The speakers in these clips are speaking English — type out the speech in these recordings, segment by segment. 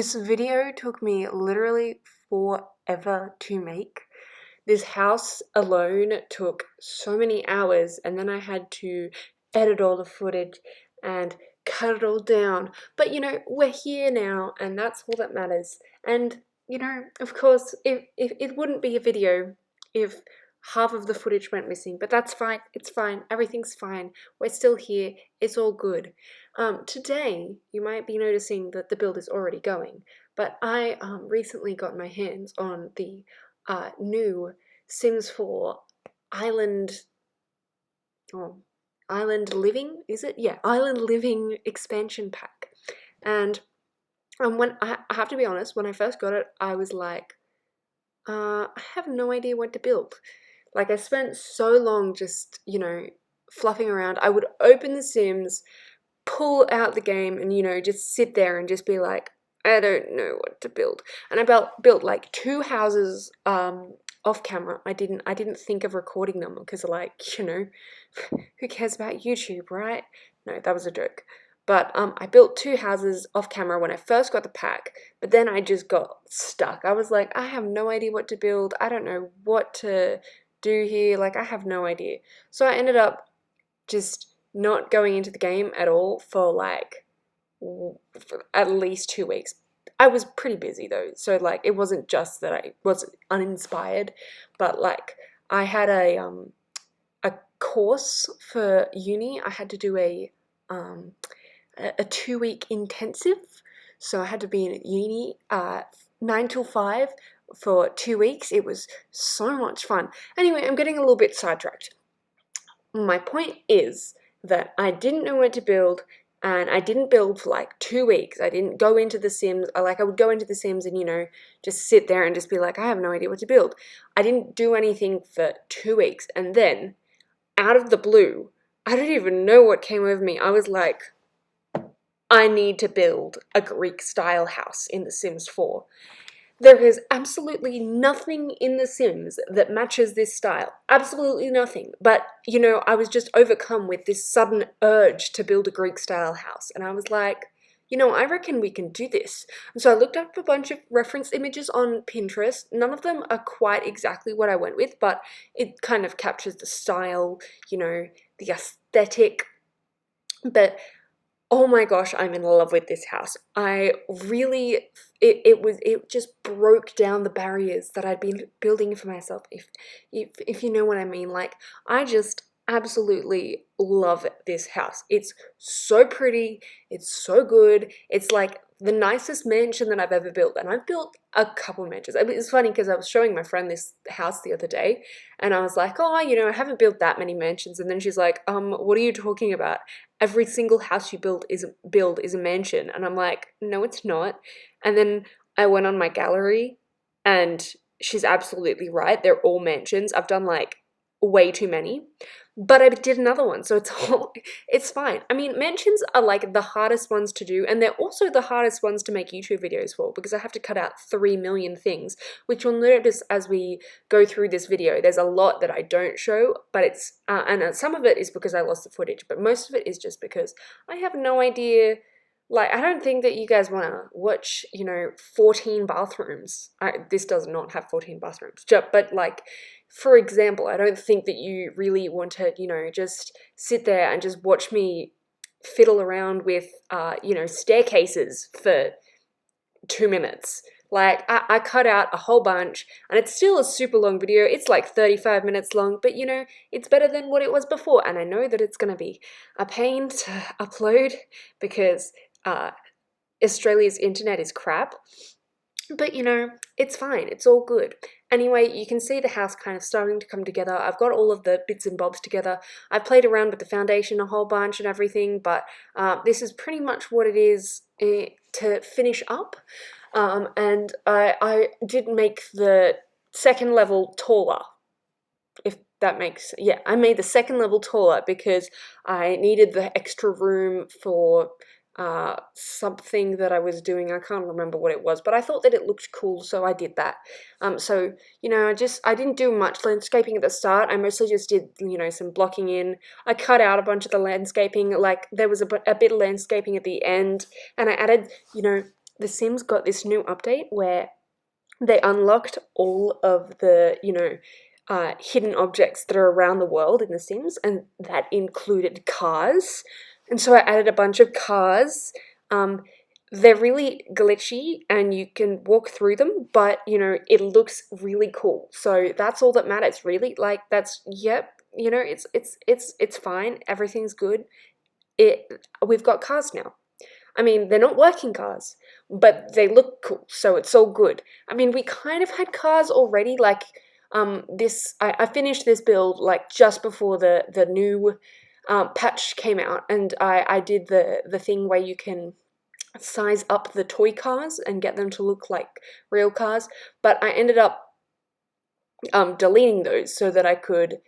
This video took me literally forever to make. This house alone took so many hours, and then I had to edit all the footage and cut it all down. But we're here now, and that's all that matters. And of course, if it wouldn't be a video if half of the footage went missing, but that's fine. It's fine. Everything's fine. We're still here. It's all good. Today, you might be noticing that the build is already going, but I recently got my hands on the new Sims 4 Island, Island Living, is it? Yeah, Island Living expansion pack. And when I have to be honest, when I first got it, I was like, I have no idea what to build. Like, I spent so long just, fluffing around. I would open The Sims, pull out the game, and, just sit there and just be like, I don't know what to build. And I built like 2 houses off camera. I didn't think of recording them because, like, who cares about YouTube, right? No, that was a joke. But I built 2 houses off camera when I first got the pack, but then I just got stuck. I was like, I have no idea what to build. I don't know what to do here. Like, I have no idea. So I ended up just not going into the game at all for like at least 2 weeks. I was pretty busy though, so like it wasn't just that I was uninspired, but like I had a course for uni. I had to do a 2-week intensive, so I had to be in uni 9 till 5 for 2 weeks. It was so much fun. Anyway, I'm getting a little bit sidetracked. My point is that I didn't know what to build, and I didn't build for like 2 weeks. I didn't go into The Sims. I would go into The Sims and, just sit there and just be like, I have no idea what to build. I didn't do anything for 2 weeks, and then, out of the blue, I don't even know what came over me. I was like, I need to build a Greek-style house in The Sims 4. There is absolutely nothing in The Sims that matches this style. Absolutely nothing. But, I was just overcome with this sudden urge to build a Greek-style house. And I was like, I reckon we can do this. And so I looked up a bunch of reference images on Pinterest. None of them are quite exactly what I went with, but it kind of captures the style, the aesthetic. But oh my gosh, I'm in love with this house. I really, it just broke down the barriers that I'd been building for myself, if you know what I mean. Like, I just absolutely love this house. It's so pretty, it's so good. It's like the nicest mansion that I've ever built, and I've built a couple mansions. I mean, it's funny because I was showing my friend this house the other day, and I was like, oh, I haven't built that many mansions, and then she's like, what are you talking about? Every single house you build is a mansion. And I'm like, no, it's not. And then I went on my gallery, and she's absolutely right. They're all mansions. I've done like way too many, but I did another one, so it's fine. I mean, mansions are like the hardest ones to do, and they're also the hardest ones to make YouTube videos for, because I have to cut out 3 million things, which you'll notice as we go through this video. There's a lot that I don't show, but it's and some of it is because I lost the footage, but most of it is just because I have no idea. Like, I don't think that you guys want to watch, 14 bathrooms. This does not have 14 bathrooms. But, like, for example, I don't think that you really want to, just sit there and just watch me fiddle around with, staircases for 2 minutes. Like, I cut out a whole bunch, and it's still a super long video. It's like 35 minutes long, but, it's better than what it was before. And I know that it's going to be a pain to upload because Australia's internet is crap, but it's fine, it's all good. Anyway, you can see the house kind of starting to come together. I've got all of the bits and bobs together. I've played around with the foundation a whole bunch and everything, but this is pretty much what it is to finish up. And I did make the second level taller, if that makes, yeah, I made the second level taller because I needed the extra room for something that I was doing. I can't remember what it was, but I thought that it looked cool, so I did that. So, I didn't do much landscaping at the start. I mostly just did, some blocking in. I cut out a bunch of the landscaping. Like, there was a bit of landscaping at the end, and I added, The Sims got this new update where they unlocked all of the, hidden objects that are around the world in The Sims, and that included cars. And so I added a bunch of cars. They're really glitchy and you can walk through them, but it looks really cool. So that's all that matters, really. Like yep, it's fine. Everything's good. We've got cars now. I mean, they're not working cars, but they look cool, so it's all good. I mean, we kind of had cars already, like I finished this build like just before the new patch came out, and I did the thing where you can size up the toy cars and get them to look like real cars, but I ended up deleting those so that I could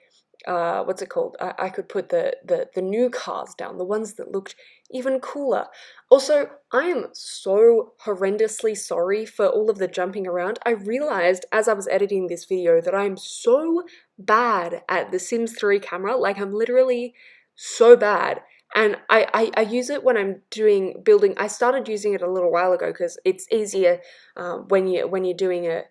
what's it called? I could put the new cars down, the ones that looked even cooler. Also, I am so horrendously sorry for all of the jumping around. I realized as I was editing this video that I'm so bad at the Sims 3 camera. Like, I'm literally so bad. And I use it when I'm doing building. I started using it a little while ago because it's easier when you're doing a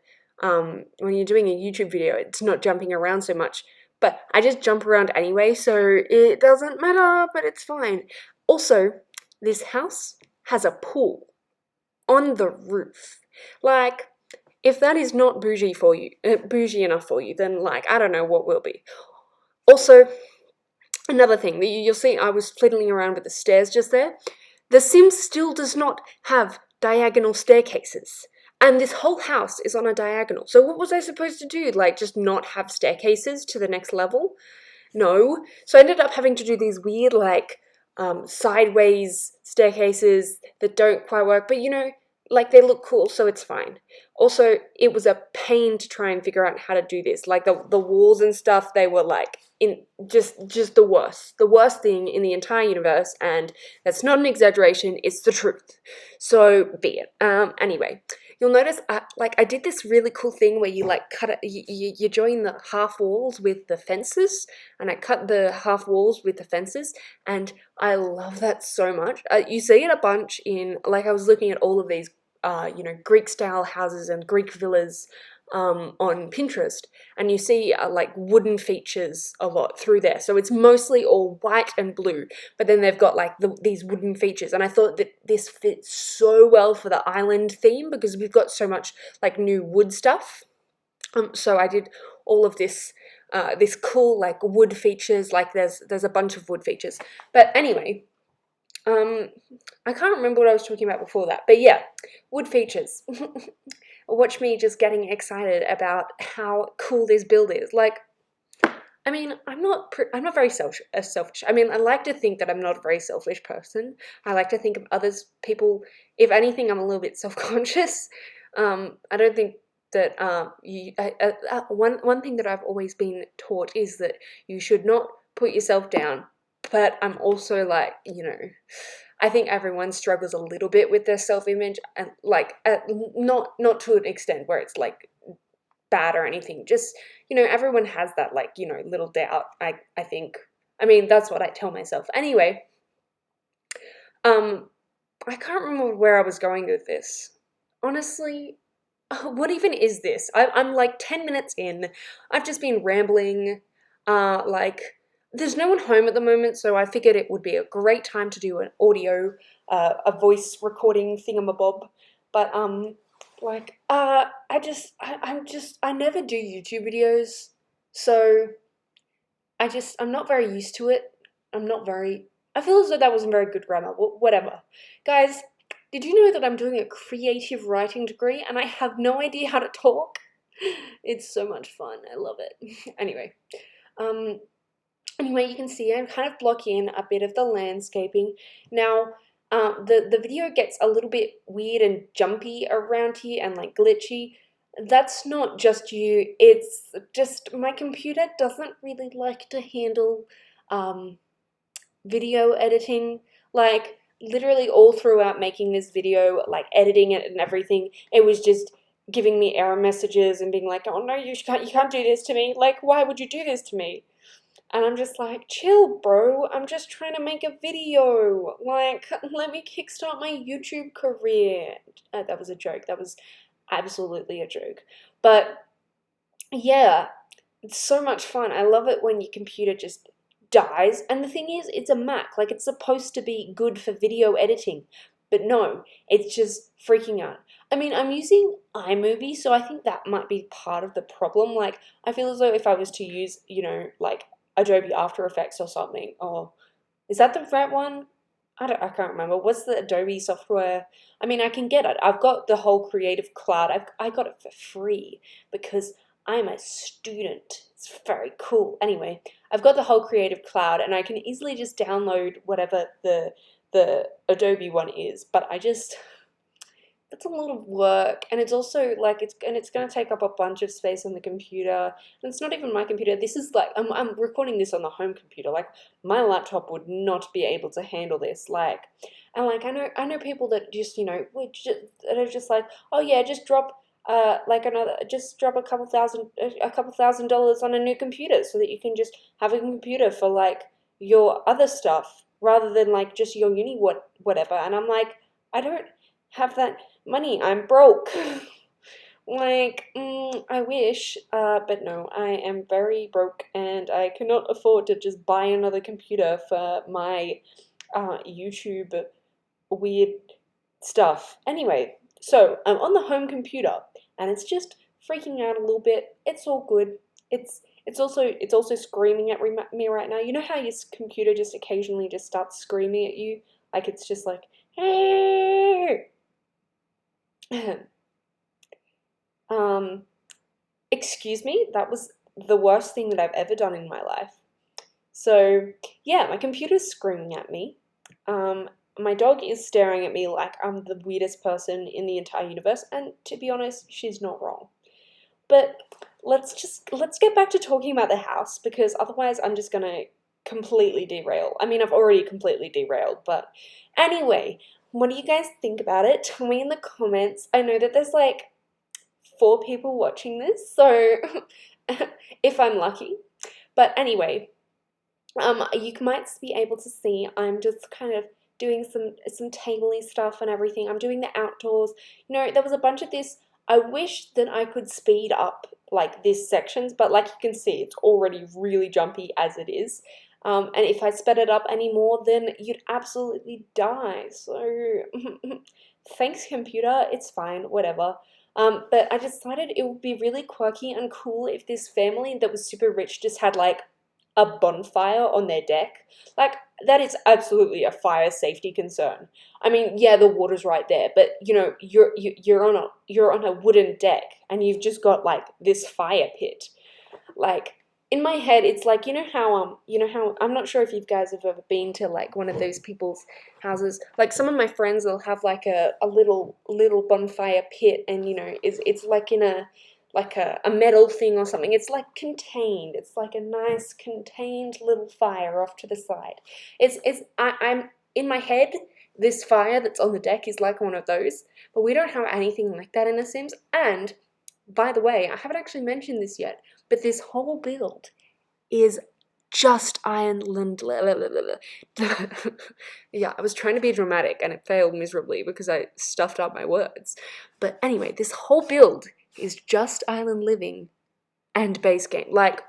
YouTube video. It's not jumping around so much. But I just jump around anyway, so it doesn't matter, but it's fine. Also, this house has a pool on the roof. Like, if that is not bougie enough for you, then like, I don't know what will be. Also, another thing, you'll see I was fiddling around with the stairs just there. The Sims still does not have diagonal staircases. And this whole house is on a diagonal. So what was I supposed to do? Like, just not have staircases to the next level? No. So I ended up having to do these weird, like, sideways staircases that don't quite work. But, like, they look cool, so it's fine. Also, it was a pain to try and figure out how to do this. Like, the walls and stuff, they were, like, just the worst. The worst thing in the entire universe, and that's not an exaggeration, it's the truth. So, be it. Anyway. You'll notice, I did this really cool thing where you like cut it, you join the half walls with the fences, and I cut the half walls with the fences, and I love that so much. You see it a bunch in, like, I was looking at all of these, Greek style houses and Greek villas on Pinterest, and you see like wooden features a lot through there. So it's mostly all white and blue, but then they've got like these wooden features, and I thought that this fits so well for the island theme because we've got so much like new wood stuff. So I did all of this this cool like wood features. Like there's a bunch of wood features, but anyway. I can't remember what I was talking about before that, but yeah, wood features. Watch me just getting excited about how cool this build is. Like, I mean, I'm not very selfish. I mean, I like to think that I'm not a very selfish person. I like to think of others, people. If anything, I'm a little bit self-conscious. I don't think that one thing that I've always been taught is that you should not put yourself down. But I'm also like, I think everyone struggles a little bit with their self-image, and like not to an extent where it's like bad or anything. Just, everyone has that like, little doubt. I think. I mean, that's what I tell myself. Anyway, I can't remember where I was going with this. Honestly, what even is this? I'm like 10 minutes in. I've just been rambling, There's no one home at the moment, so I figured it would be a great time to do an audio, a voice recording thingamabob. But I never do YouTube videos, so I'm not very used to it. I feel as though that wasn't very good grammar. Whatever, guys. Did you know that I'm doing a creative writing degree and I have no idea how to talk? It's so much fun. I love it. Anyway, you can see I'm kind of blocking in a bit of the landscaping. Now, the video gets a little bit weird and jumpy around here and like glitchy. That's not just you, it's just my computer doesn't really like to handle video editing. Like, literally all throughout making this video, like editing it and everything, it was just giving me error messages and being like, oh no, you can't do this to me. Like, why would you do this to me? And I'm just like, chill, bro. I'm just trying to make a video. Like, let me kickstart my YouTube career. That was a joke. That was absolutely a joke. But yeah, it's so much fun. I love it when your computer just dies. And the thing is, it's a Mac. Like, it's supposed to be good for video editing. But no, it's just freaking out. I mean, I'm using iMovie, so I think that might be part of the problem. Like, I feel as though if I was to use, like Adobe After Effects or something, or is that the right one? I can't remember. What's the Adobe software? I mean, I can get it. I've got the whole Creative Cloud. I got it for free because I'm a student. It's very cool. Anyway, I've got the whole Creative Cloud and I can easily just download whatever the Adobe one is, but it's a lot of work, and it's also like it's going to take up a bunch of space on the computer, and it's not even my computer. This is like I'm recording this on the home computer. Like, my laptop would not be able to handle this. Like, and like I know people that just that are just like, oh yeah, just drop a couple thousand dollars on a new computer so that you can just have a computer for like your other stuff rather than like just your uni whatever. And I'm like, I don't have that money. I'm broke. Like, I wish, but no, I am very broke and I cannot afford to just buy another computer for my YouTube weird stuff. Anyway, so I'm on the home computer and it's just freaking out a little bit. It's all good. It's also screaming at me right now. You know how your computer just occasionally just starts screaming at you? Like, it's just like, hey. Excuse me, that was the worst thing that I've ever done in my life. So yeah, my computer's screaming at me. My dog is staring at me like I'm the weirdest person in the entire universe, and to be honest, she's not wrong. But let's get back to talking about the house, because otherwise I'm just gonna completely derail. I mean, I've already completely derailed, but anyway, what do you guys think about it? Tell me in the comments. I know that there's like 4 people watching this, so if I'm lucky. But anyway, you might be able to see I'm just kind of doing some tabley stuff and everything. I'm doing the outdoors. There was a bunch of this. I wish that I could speed up like these sections, but like you can see, it's already really jumpy as it is. And if I sped it up anymore, then you'd absolutely die. So thanks, computer. It's fine, whatever. But I decided it would be really quirky and cool if this family that was super rich just had like a bonfire on their deck. Like, that is absolutely a fire safety concern. I mean, yeah, the water's right there, but you're on a wooden deck and you've just got like this fire pit. Like, in my head, it's like, how I'm not sure if you guys have ever been to like one of those people's houses. Like, some of my friends will have like a little bonfire pit, and it's like in a metal thing or something. It's like contained. It's like a nice contained little fire off to the side. I'm in my head, this fire that's on the deck is like one of those, but we don't have anything like that in The Sims. And by the way, I haven't actually mentioned this yet, but this whole build is just Ireland. Yeah, I was trying to be dramatic and it failed miserably because I stuffed up my words. But anyway, this whole build is just island living and base game. Like,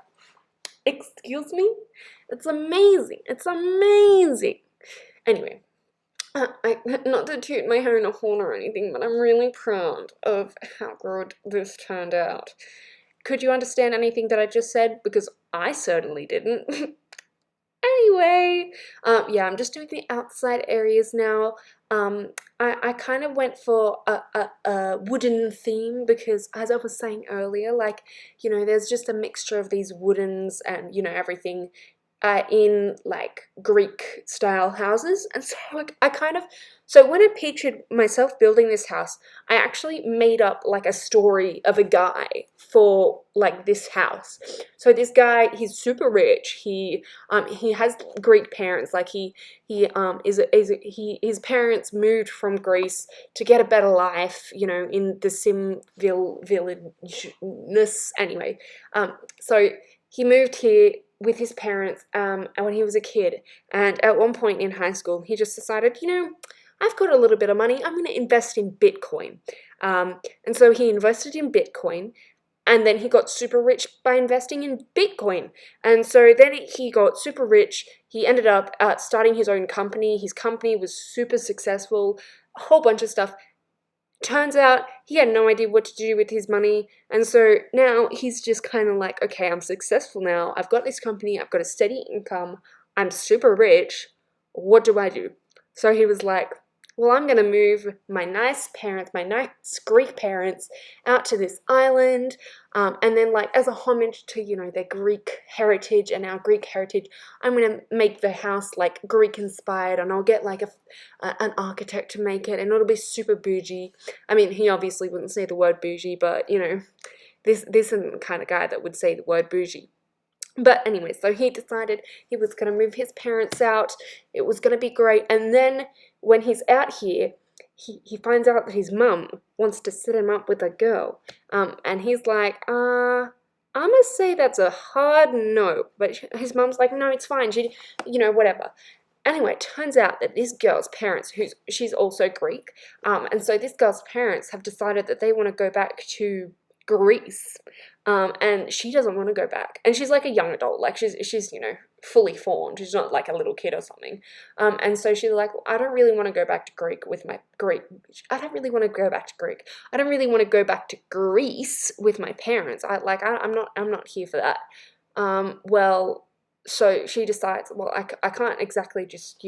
excuse me? It's amazing. It's amazing. Anyway, not to toot my own horn or anything, but I'm really proud of how good this turned out. Could you understand anything that I just said? Because I certainly didn't. Anyway, yeah, I'm just doing the outside areas now. I kind of went for a wooden theme because, as I was saying earlier, like, there's just a mixture of these woodens and, everything in, like, Greek-style houses. And so so when I pictured myself building this house, I actually made up, like, a story of a guy for, like, this house. So this guy, he's super rich. He has Greek parents. Like, his parents moved from Greece to get a better life, in the Simville village-ness. Anyway, so he moved here with his parents when he was a kid, and at one point in high school, he just decided, I've got a little bit of money, I'm going to invest in Bitcoin. And so he invested in Bitcoin, and then he got super rich by investing in Bitcoin. And so then he got super rich. He ended up starting his own company. His company was super successful, a whole bunch of stuff. Turns out he had no idea what to do with his money, and so now he's just kind of like, okay, I'm successful now, I've got this company, I've got a steady income, I'm super rich, what do I do? So he was like, well, I'm going to move my nice parents, my nice Greek parents, out to this island, and then, like, as a homage to, their Greek heritage and our Greek heritage, I'm going to make the house, like, Greek-inspired, and I'll get, like, an architect to make it, and it'll be super bougie. I mean, he obviously wouldn't say the word bougie, but, this isn't the kind of guy that would say the word bougie. But anyway, so he decided he was going to move his parents out. It was going to be great. And then when he's out here, he finds out that his mum wants to set him up with a girl. And he's like, I'm going to say that's a hard no. But his mum's like, no, it's fine. She, whatever. Anyway, it turns out that this girl's parents, she's also Greek, and so this girl's parents have decided that they want to go back to Greece, and she doesn't want to go back. And she's like a young adult, like she's fully formed. She's not like a little kid or something. And so she's like, well, I don't really want to go back to Greek with my Greek. I don't really want to go back to Greek. I don't really want to go back to Greece with my parents. I'm not here for that. Well. So she decides, well, I can't exactly just,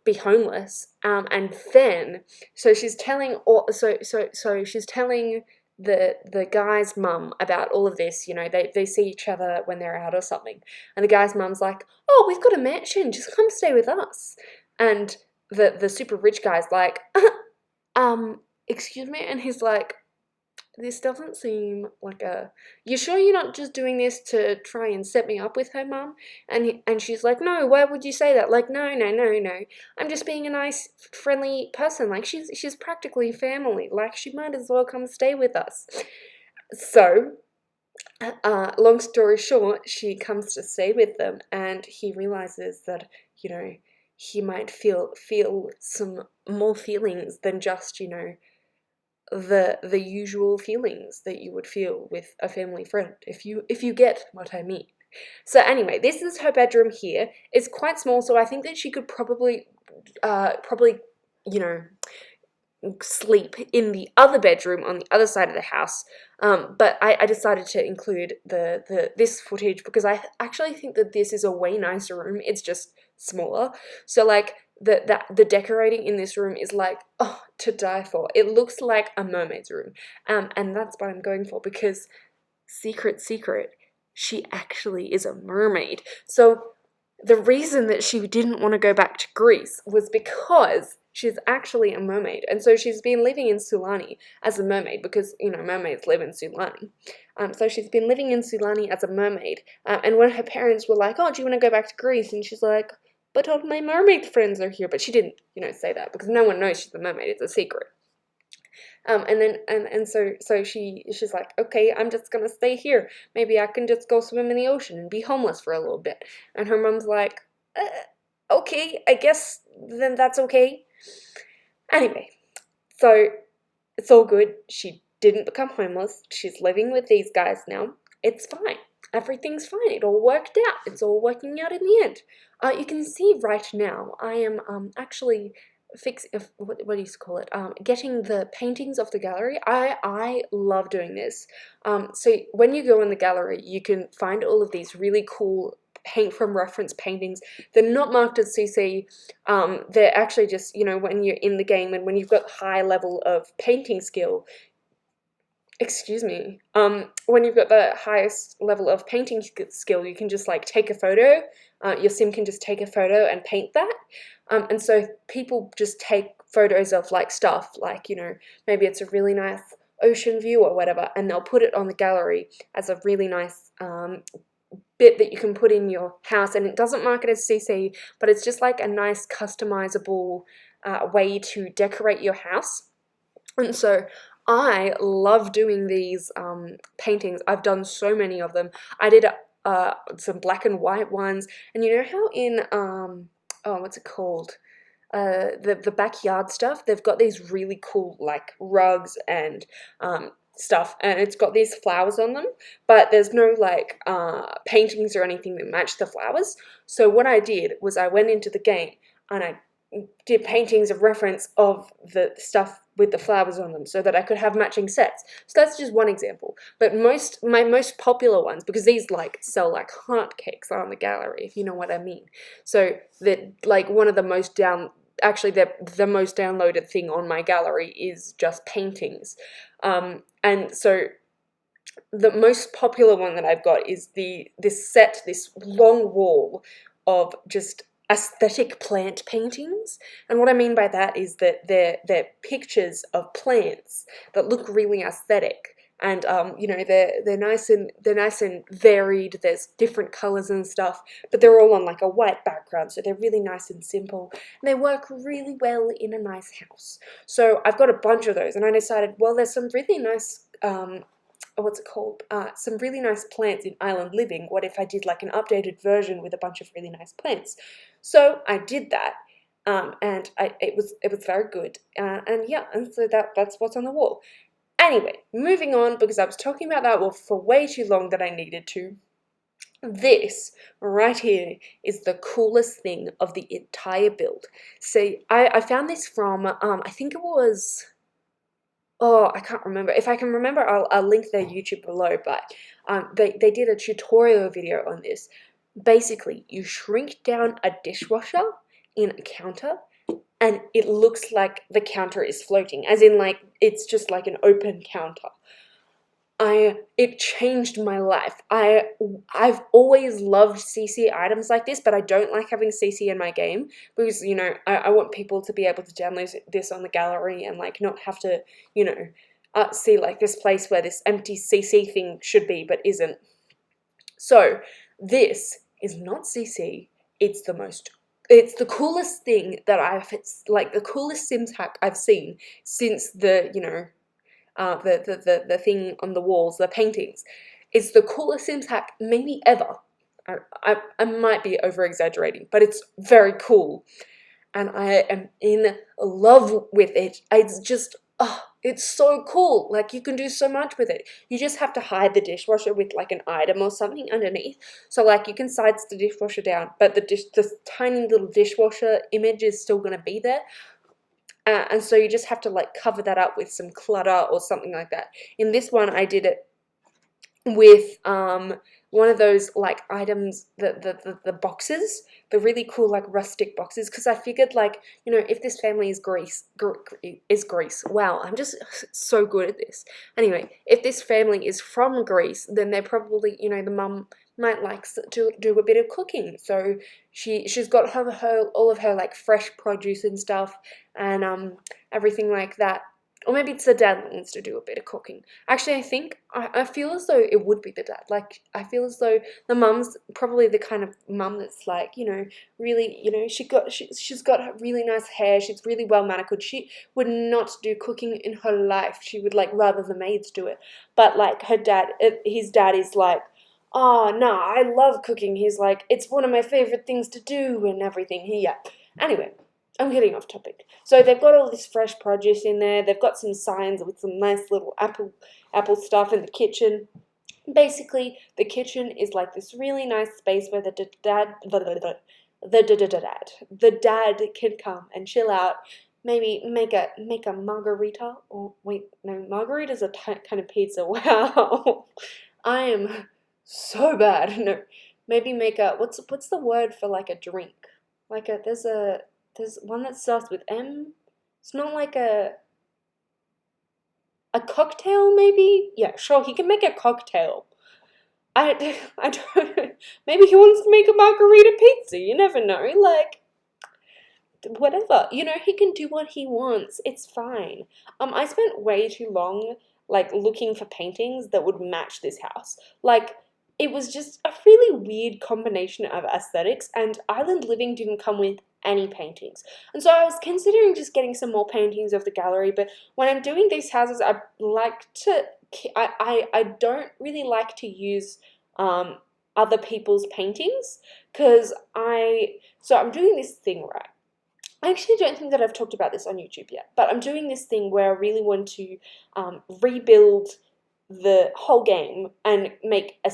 be homeless. And then, so she's telling, so she's telling the guy's mum about all of this. They see each other when they're out or something. And the guy's mum's like, oh, we've got a mansion, just come stay with us. And the super rich guy's like, excuse me? And he's like, this doesn't seem like you sure you're not just doing this to try and set me up with her, Mum? And she's like, no, why would you say that? Like, no, I'm just being a nice, friendly person. Like, she's practically family. Like, she might as well come stay with us. So, long story short, she comes to stay with them, and he realizes that, he might feel some more feelings than just, the usual feelings that you would feel with a family friend, if you get what I mean. So anyway, this is her bedroom here. It's quite small, so I think that she could probably sleep in the other bedroom on the other side of the house. But I decided to include this footage because I actually think that this is a way nicer room. It's just smaller. So like the decorating in this room is like, oh, to die for. It looks like a mermaid's room. And that's what I'm going for because secret, she actually is a mermaid. So the reason that she didn't want to go back to Greece was because she's actually a mermaid. And so she's been living in Sulani as a mermaid because, mermaids live in Sulani. So she's been living in Sulani as a mermaid. And when her parents were like, oh, do you want to go back to Greece? And she's like, but all my mermaid friends are here. But she didn't, say that because no one knows she's a mermaid. It's a secret. So she's like, okay, I'm just gonna stay here. Maybe I can just go swim in the ocean and be homeless for a little bit. And her mom's like, okay, I guess then that's okay. Anyway, so it's all good. She didn't become homeless. She's living with these guys now. It's fine. Everything's fine. It all worked out. It's all working out in the end. You can see right now I am actually what do you call it? Getting the paintings off the gallery. I love doing this. So when you go in the gallery, you can find all of these really cool paint from reference paintings. They're not marked as CC. They're actually just, when you're in the game and when you've got high level of painting skill, when you've got the highest level of painting skill, you can just like take a photo. Your sim can just take a photo and paint that. And so people just take photos of like stuff like, maybe it's a really nice ocean view or whatever, and they'll put it on the gallery as a really nice bit that you can put in your house. And it doesn't mark it as CC, but it's just like a nice customizable way to decorate your house. And so I love doing these paintings. I've done so many of them. I did some black and white ones. And you know how in oh, what's it called? The backyard stuff, they've got these really cool like rugs and stuff, and it's got these flowers on them, but there's no like paintings or anything that match the flowers. So what I did was I went into the game and I did paintings of reference of the stuff with the flowers on them so that I could have matching sets. So that's just one example. But my most popular ones, because these like sell like hotcakes on the gallery, if you know what I mean. So that like one of the most actually the most downloaded thing on my gallery is just paintings. And so the most popular one that I've got is this long wall of just aesthetic plant paintings. And what I mean by that is that they're pictures of plants that look really aesthetic. And you know, they're nice and varied. There's different colors and stuff, but they're all on like a white background, so they're really nice and simple, and they work really well in a nice house. So I've got a bunch of those, and I decided, well, there's some really nice what's it called? Some really nice plants in Island Living. What if I did like an updated version with a bunch of really nice plants? So I did that, and it was very good. And yeah, and so that's what's on the wall. Anyway, moving on, because I was talking about that for way too long that I needed to. This right here is the coolest thing of the entire build. See, I found this from, I think it was, oh, I can't remember. If I can remember, I'll link their YouTube below, but they did a tutorial video on this. Basically, you shrink down a dishwasher in a counter, and it looks like the counter is floating, as in like it's just like an open counter. It changed my life. I've always loved CC items like this, but I don't like having CC in my game because, you know, I want people to be able to download this on the gallery and like not have to, you know, see like this place where this empty CC thing should be but isn't. So this is not CC. It's the coolest thing that it's like the coolest Sims hack I've seen since the, you know, the thing on the walls, the paintings. It's the coolest Sims hack maybe ever. I might be over exaggerating, but it's very cool, and I am in love with it. It's just, oh, it's so cool. Like, you can do so much with it. You just have to hide the dishwasher with like an item or something underneath. So like you can sides the dishwasher down, but the tiny little dishwasher image is still going to be there. And so you just have to like cover that up with some clutter or something like that. In this one, I did it with one of those like items, the boxes, the really cool like rustic boxes, because I figured like, you know, if this family is Greece, wow, I'm just so good at this. Anyway, if this family is from Greece, then they're probably, you know, the mum might like to do a bit of cooking, so she's got all of her like fresh produce and stuff, and everything like that. Or maybe it's the dad that wants to do a bit of cooking. Actually, I feel as though it would be the dad. Like, I feel as though the mum's probably the kind of mum that's like, you know, really, you know, she's got really nice hair. She's really well manicured. She would not do cooking in her life. She would like rather the maids do it. But like his dad is like, oh, no, I love cooking. He's like, it's one of my favorite things to do and everything. Yeah. Anyway, I'm getting off topic. So they've got all this fresh produce in there. They've got some signs with some nice little apple stuff in the kitchen. Basically, the kitchen is like this really nice space where the dad can come and chill out. Maybe make a margarita. Or wait, no, margarita's a kind of pizza. Wow, I am so bad. No, maybe make a what's the word for like a drink? Like there's one that starts with M. It's not like a cocktail, maybe? Yeah, sure, he can make a cocktail. I don't, maybe he wants to make a margarita pizza, you never know, like, whatever. You know, he can do what he wants, it's fine. I spent way too long, like, looking for paintings that would match this house. Like, it was just a really weird combination of aesthetics, and Island Living didn't come with any paintings. And so I was considering just getting some more paintings of the gallery, but when I'm doing these houses, I don't really like to use other people's paintings, because I'm doing this thing, right? I actually don't think that I've talked about this on YouTube yet, but I'm doing this thing where I really want to rebuild the whole game and make a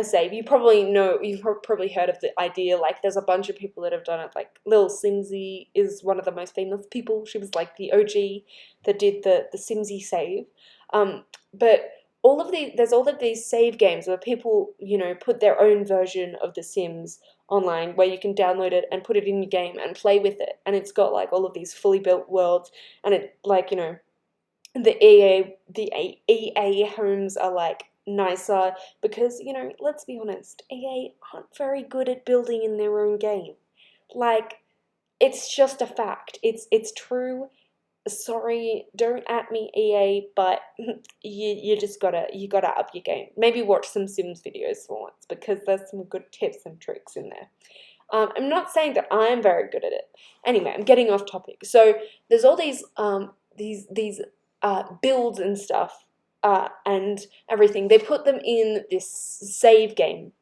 save. You probably know, you've probably heard of the idea, like there's a bunch of people that have done it, like Lil Simsy is one of the most famous people. She was like the OG that did the Simsy save. But there's all of these save games where people, you know, put their own version of The Sims online, where you can download it and put it in your game and play with it. And it's got like all of these fully built worlds, and it, like, you know, the EA homes are like nicer because, you know, let's be honest, EA aren't very good at building in their own game. Like, it's just a fact. It's true. Sorry, don't at me, EA, but you just gotta up your game. Maybe watch some Sims videos for once, because there's some good tips and tricks in there. I'm not saying that I'm very good at it. Anyway, I'm getting off topic. So there's all these builds and stuff and everything. They put them in this save game.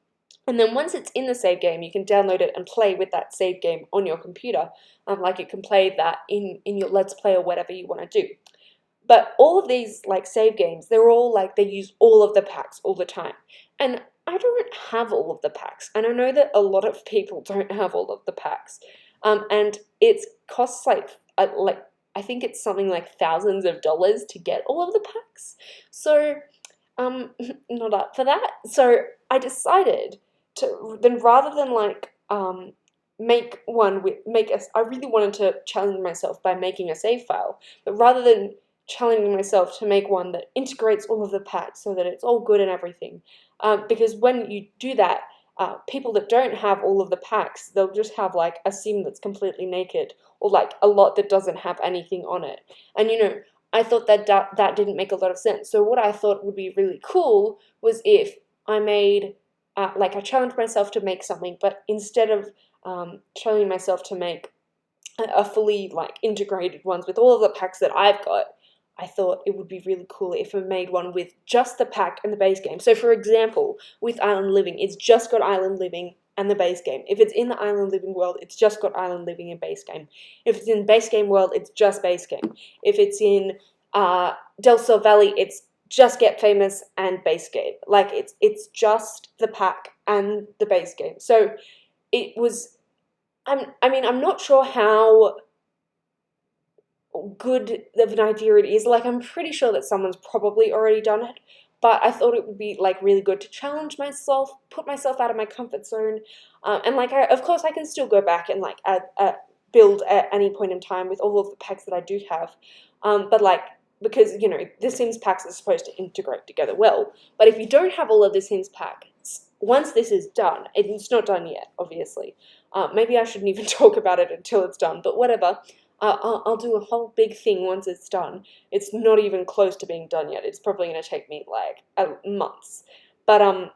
And then once it's in the save game, you can download it and play with that save game on your computer. Like you can play that in your Let's Play or whatever you want to do. But all of these like save games, they're all like, they use all of the packs all the time. And I don't have all of the packs. And I know that a lot of people don't have all of the packs. And it costs like I think it's something like thousands of dollars to get all of the packs. So not up for that. So I decided to, then rather than like I really wanted to challenge myself by making a save file, but rather than challenging myself to make one that integrates all of the packs so that it's all good and everything, because when you do that, people that don't have all of the packs, they'll just have like a sim that's completely naked, or like a lot that doesn't have anything on it. And you know, I thought that didn't make a lot of sense. So what I thought would be really cool was if I made like I challenged myself to make something, but instead of challenging myself to make a fully like integrated ones with all of the packs that I've got, I thought it would be really cool if I made one with just the pack and the base game. So for example, with Island Living, it's just got Island Living and the base game. If it's in the Island Living world, it's just got Island Living and base game. If it's in base game world, it's just base game. If it's in Del Sol Valley, it's just Get Famous and base game. Like it's just the pack and the base game. So it was, I mean, I'm not sure how good of an idea it is. Like, I'm pretty sure that someone's probably already done it, but I thought it would be like really good to challenge myself, put myself out of my comfort zone, and like of course I can still go back and like build at any point in time with all of the packs that I do have, but like, because you know the Sims packs are supposed to integrate together well, but if you don't have all of the Sims packs, once this is done, it's not done yet, obviously. Maybe I shouldn't even talk about it until it's done, but whatever. I'll do a whole big thing once it's done. It's not even close to being done yet. It's probably going to take me like months. But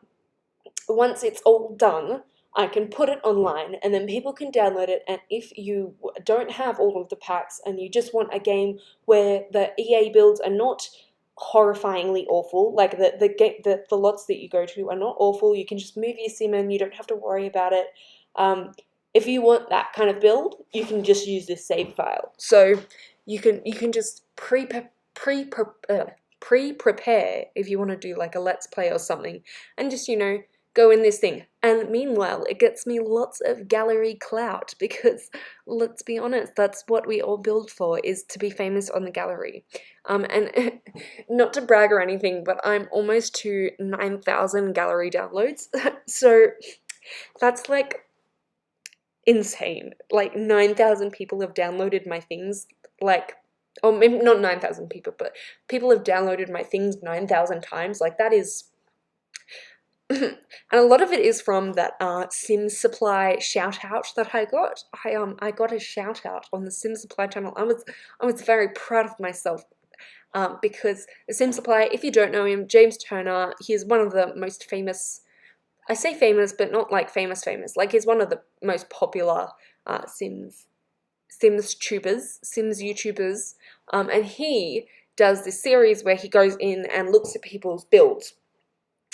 once it's all done, I can put it online and then people can download it. And if you don't have all of the packs and you just want a game where the EA builds are not horrifyingly awful, like the lots that you go to are not awful, you can just move your sim in, you don't have to worry about it. If you want that kind of build, you can just use this save file. So you can just pre-prepare if you want to do like a Let's Play or something, and just, you know, go in this thing. And meanwhile, it gets me lots of gallery clout, because let's be honest, that's what we all build for, is to be famous on the gallery. And not to brag or anything, but I'm almost to 9,000 gallery downloads. So that's like insane. Like 9,000 people have downloaded my things, like, or maybe not 9,000 people, but people have downloaded my things 9,000 times. Like, that is and a lot of it is from that Sims Supply shout out that I got. I got a shout out on the Sims Supply channel. I was very proud of myself, because the Sims Supply, if you don't know him, James Turner, he is one of the most famous, I say famous, but not like famous, like he's one of the most popular Sims YouTubers, and he does this series where he goes in and looks at people's builds.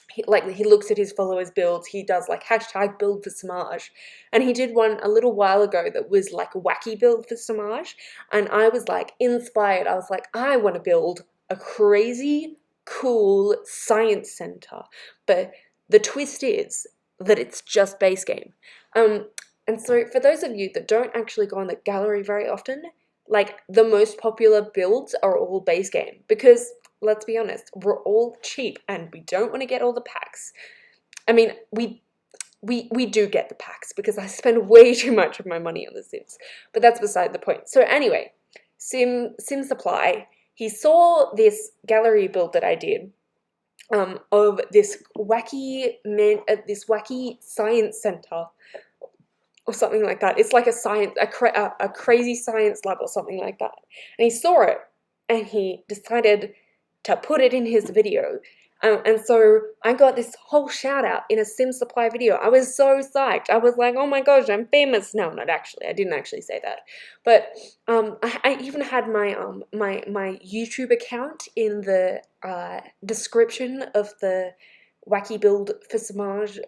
he looks at his followers' builds, he does like hashtag build for Samaj, and he did one a little while ago that was like a wacky build for Samaj, and I was like inspired. I was like, I want to build a crazy cool science center, but the twist is that it's just base game. And so for those of you that don't actually go on the gallery very often, like the most popular builds are all base game, because let's be honest, we're all cheap and we don't want to get all the packs. I mean, we do get the packs because I spend way too much of my money on The Sims, but that's beside the point. So anyway, Sim Supply, he saw this gallery build that I did of this wacky science center or something like that. It's like a crazy science lab or something like that. And he saw it and he decided to put it in his video. And so I got this whole shout out in a Sim Supply video. I was so psyched. I was like, oh my gosh, I'm famous. No, not actually. I didn't actually say that. But I even had my my YouTube account in the description of the wacky build for Samaj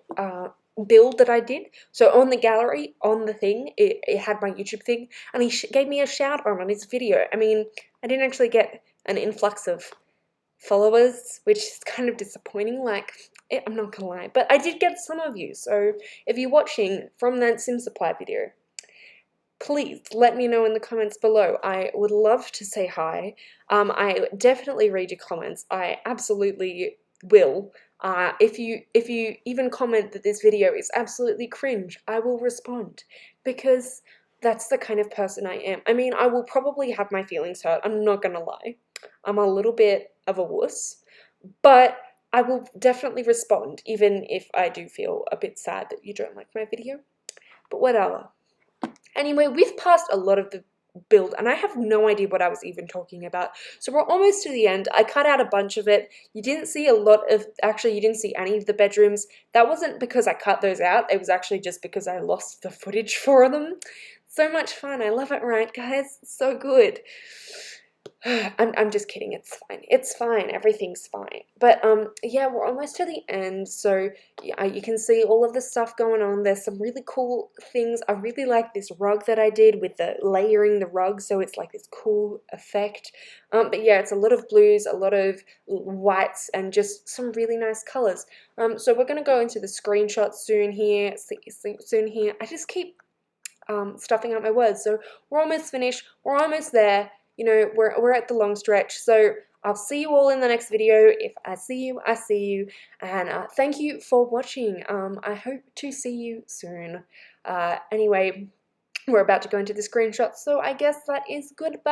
build that I did. So on the gallery, on the thing, it had my YouTube thing, and he gave me a shout out on his video. I mean, I didn't actually get an influx of followers, which is kind of disappointing, like, I'm not gonna lie, but I did get some of you. So if you're watching from that Sim Supply video, please let me know in the comments below. I would love to say hi. I definitely read your comments. I absolutely will. If you even comment that this video is absolutely cringe, I will respond, because that's the kind of person I am. I mean, I will probably have my feelings hurt, I'm not gonna lie. I'm a little bit of a wuss, but I will definitely respond, even if I do feel a bit sad that you don't like my video. But whatever. Anyway, we've passed a lot of the build, and I have no idea what I was even talking about. So we're almost to the end. I cut out a bunch of it. You didn't see a lot of, actually you didn't see any of the bedrooms. That wasn't because I cut those out. It was actually just because I lost the footage for them. So much fun. I love it, right, guys? So good. I'm just kidding. It's fine. It's fine. Everything's fine. But yeah, we're almost to the end. So yeah, you can see all of the stuff going on. There's some really cool things. I really like this rug that I did with the layering the rug, so it's like this cool effect. But yeah, it's a lot of blues, a lot of whites, and just some really nice colors. So we're gonna go into the screenshots soon here. Soon here. I just keep stuffing out my words. So we're almost finished. We're almost there. You know, we're at the long stretch. So I'll see you all in the next video. If I see you, I see you. And thank you for watching. I hope to see you soon. Anyway, we're about to go into the screenshot, so I guess that is goodbye.